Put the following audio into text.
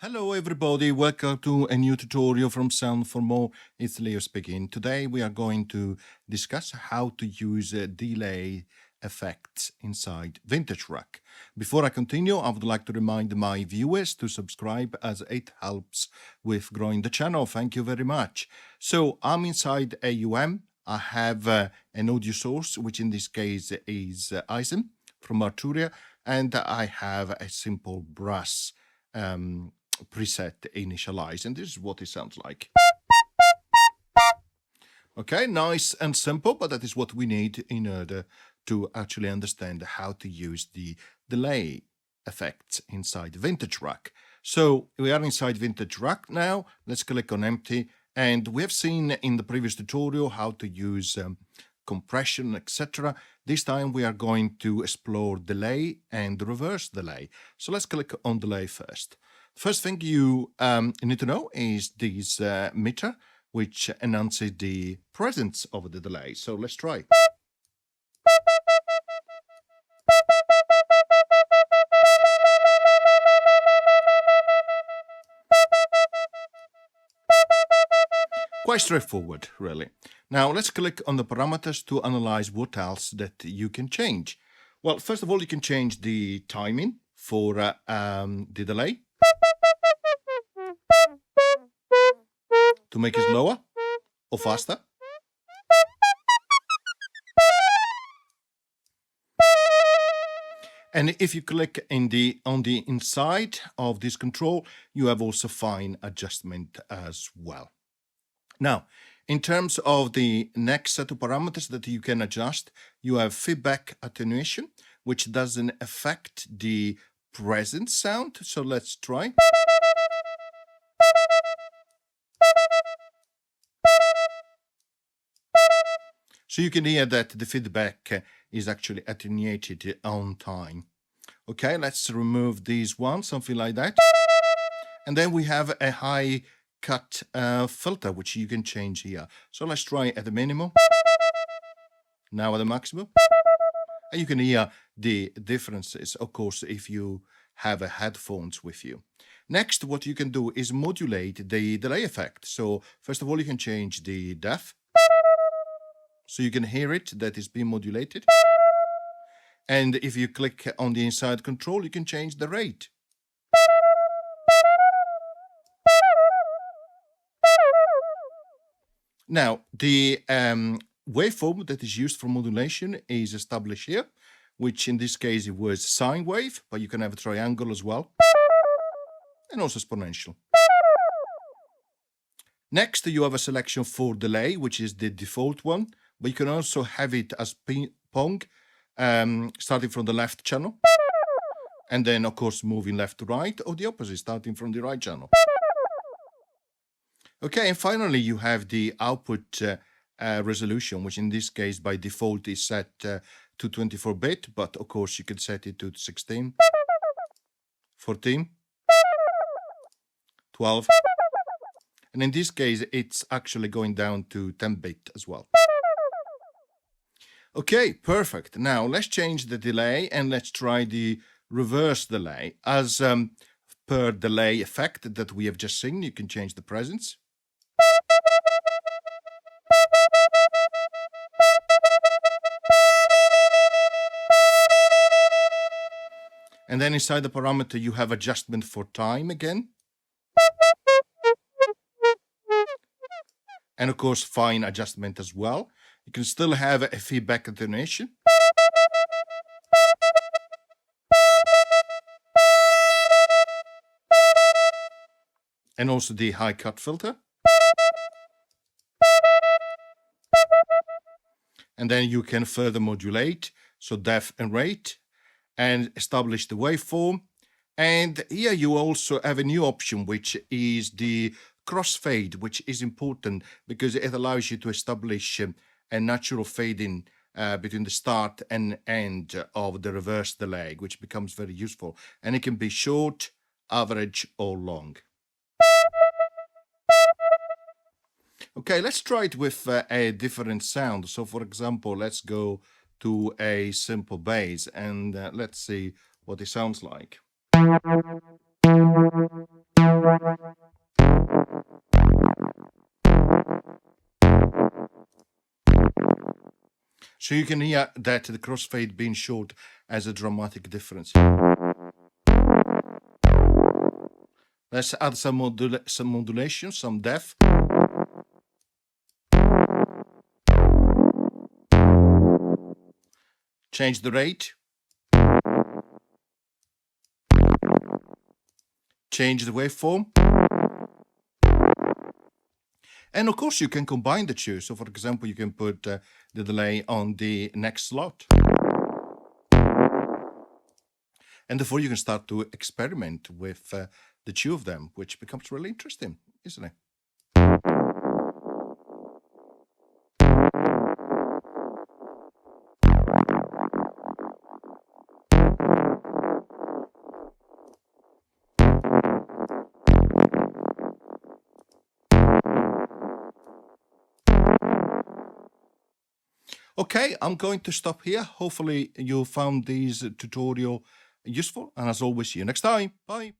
Hello everybody, welcome to a new tutorial from Sound for More. It's Leo speaking. Today we are going to discuss how to use delay effects inside VintageRack. Before I continue, I would like to remind my viewers to subscribe as it helps with growing the channel. Thank you very much. So I'm inside AUM. I have an audio source, which in this case is Eisen from Arturia, and I have a simple brass preset initialize, and this is what it sounds like. Okay, nice and simple, but that is what we need in order to actually understand how to use the delay effects inside VintageRack. So we are inside VintageRack now. Let's click on empty, and we have seen in the previous tutorial how to use compression, etc. This time we are going to explore delay and reverse delay. So let's click on delay first. First thing you need to know is this meter, which announces the presence of the delay. So let's try. Quite straightforward, really. Now let's click on the parameters to analyze what else that you can change. Well, first of all, you can change the timing for the delay to make it slower or faster. And if you click on the inside of this control, you have also fine adjustment as well. Now, in terms of the next set of parameters that you can adjust, you have feedback attenuation, which doesn't affect the present sound. So let's try. So you can hear that the feedback is actually attenuated on time. Okay, let's remove these one, something like that. And then we have a high cut filter, which you can change here. So let's try at the minimum. Now at the maximum. And you can hear the differences, of course, if you have a headphones with you. Next, what you can do is modulate the delay effect. So first of all, you can change the depth. So you can hear it, that is being modulated. And if you click on the inside control, you can change the rate. Now, the waveform that is used for modulation is established here, which in this case it was sine wave, but you can have a triangle as well, and also exponential. Next, you have a selection for delay, which is the default one, but you can also have it as Ping Pong, starting from the left channel, and then, of course, moving left to right, or the opposite, starting from the right channel. Okay, and finally, you have the output resolution, which in this case, by default, is set to 24-bit, but of course, you can set it to 16, 14, 12, and in this case, it's actually going down to 10-bit as well. Okay, perfect. Now let's change the delay and let's try the reverse delay. As per delay effect that we have just seen, you can change the presence. And then inside the parameter, you have adjustment for time again. And of course, fine adjustment as well. You can still have a feedback attenuation. And also the high cut filter. And then you can further modulate, so depth and rate, and establish the waveform. And here you also have a new option, which is the Crossfade, which is important because it allows you to establish a natural fading between the start and end of the reverse delay, which becomes very useful. And it can be short, average, or long. Okay, let's try it with a different sound. So for example, let's go to a simple bass and let's see what it sounds like. So you can hear that the crossfade being short has a dramatic difference. Let's add some modulation, some depth. Change the rate. Change the waveform. And of course, you can combine the two. So for example, you can put the delay on the next slot. And therefore, you can start to experiment with the two of them, which becomes really interesting, isn't it? Okay, I'm going to stop here. Hopefully you found this tutorial useful. And as always, see you next time. Bye.